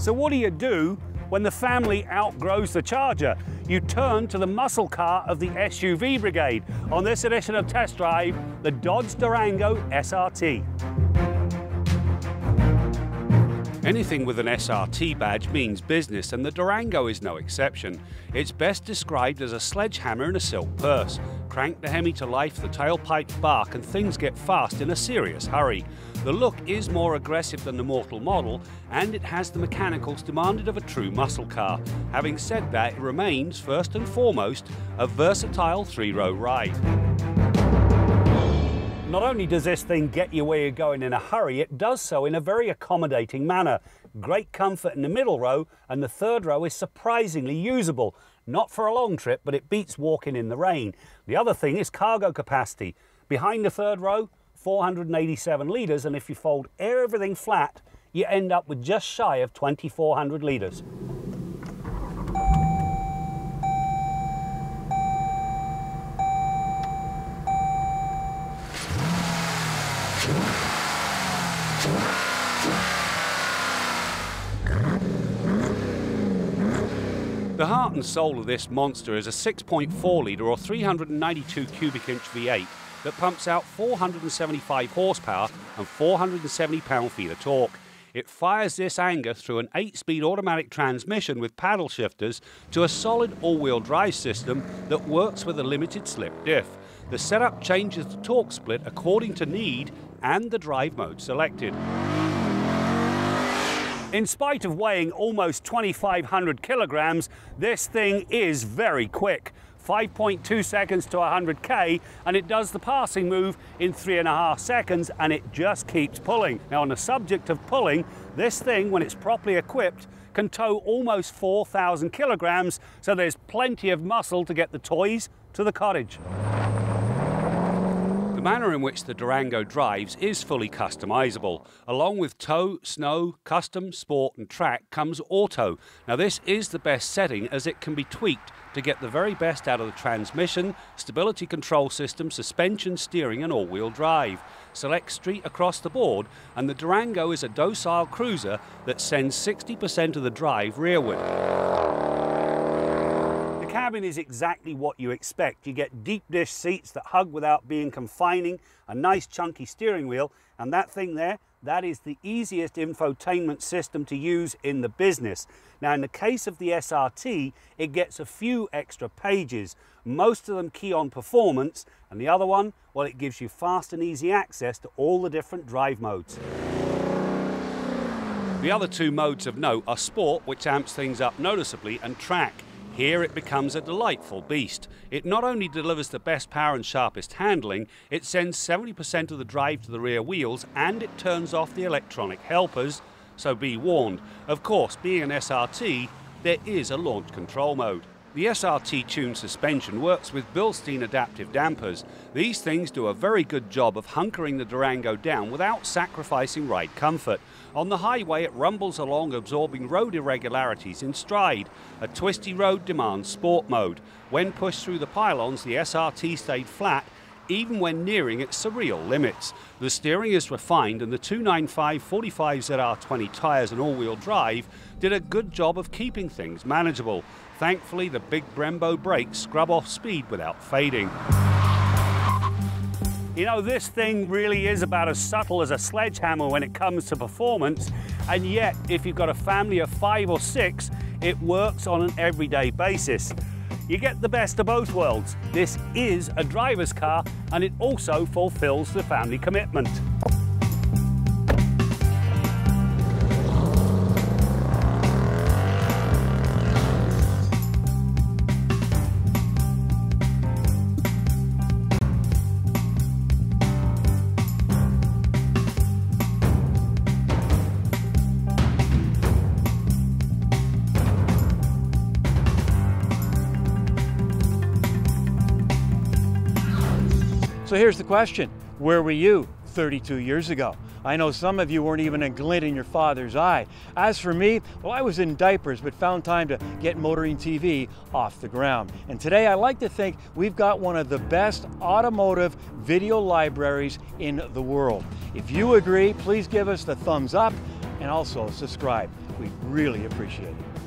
So what do you do when the family outgrows the Charger? You turn to the muscle car of the SUV brigade. On this edition of Test Drive, the Dodge Durango SRT. Anything with an SRT badge means business, and the Durango is no exception. It's best described as a sledgehammer in a silk purse. Crank the Hemi to life, the tailpipes bark, and things get fast in a serious hurry. The look is more aggressive than the Mortal model, and it has the mechanicals demanded of a true muscle car. Having said that, it remains, first and foremost, a versatile three-row ride. Not only does this thing get you where you're going in a hurry, it does so in a very accommodating manner. Great comfort in the middle row, and the third row is surprisingly usable. Not for a long trip, but it beats walking in the rain. The other thing is cargo capacity. Behind the third row, 487 litres, and if you fold everything flat, you end up with just shy of 2,400 litres. The heart and soul of this monster is a 6.4 litre or 392 cubic inch V8 that pumps out 475 horsepower and 470 pound-feet of torque. It fires this anger through an 8-speed automatic transmission with paddle shifters to a solid all-wheel drive system that works with a limited slip diff. The setup changes the torque split according to need and the drive mode selected. In spite of weighing almost 2,500 kilograms, this thing is very quick. 5.2 seconds to 100k, and it does the passing move in 3.5 seconds, and it just keeps pulling. Now, on the subject of pulling, this thing, when it's properly equipped, can tow almost 4,000 kilograms, so there's plenty of muscle to get the toys to the cottage. The manner in which the Durango drives is fully customizable. Along with tow, snow, custom, sport and track comes auto. Now this is the best setting as it can be tweaked to get the very best out of the transmission, stability control system, suspension, steering and all-wheel drive. Select street across the board, and the Durango is a docile cruiser that sends 60% of the drive rearward. The cabin is exactly what you expect. You get deep dish seats that hug without being confining, a nice chunky steering wheel, and that thing there, that is the easiest infotainment system to use in the business. Now, in the case of the SRT, it gets a few extra pages. Most of them key on performance, and the other one, well, it gives you fast and easy access to all the different drive modes. The other two modes of note are Sport, which amps things up noticeably, and Track. Here it becomes a delightful beast. It not only delivers the best power and sharpest handling, it sends 70% of the drive to the rear wheels, and it turns off the electronic helpers, so be warned. Of course, being an SRT, there is a launch control mode. The SRT tuned suspension works with Bilstein adaptive dampers. These things do a very good job of hunkering the Durango down without sacrificing ride comfort. On the highway, it rumbles along, absorbing road irregularities in stride. A twisty road demands sport mode. When pushed through the pylons, the SRT stayed flat, even when nearing its surreal limits. The steering is refined, and the 295 45ZR20 tyres and all-wheel drive did a good job of keeping things manageable. Thankfully, the big Brembo brakes scrub off speed without fading. You know, this thing really is about as subtle as a sledgehammer when it comes to performance, and yet, if you've got a family of 5 or 6, it works on an everyday basis. You get the best of both worlds. This is a driver's car, and it also fulfills the family commitment. So here's the question, where were you 32 years ago? I know some of you weren't even a glint in your father's eye. As for me, well, I was in diapers, but found time to get Motoring TV off the ground. And today I like to think we've got one of the best automotive video libraries in the world. If you agree, please give us the thumbs up and also subscribe. We'd really appreciate it.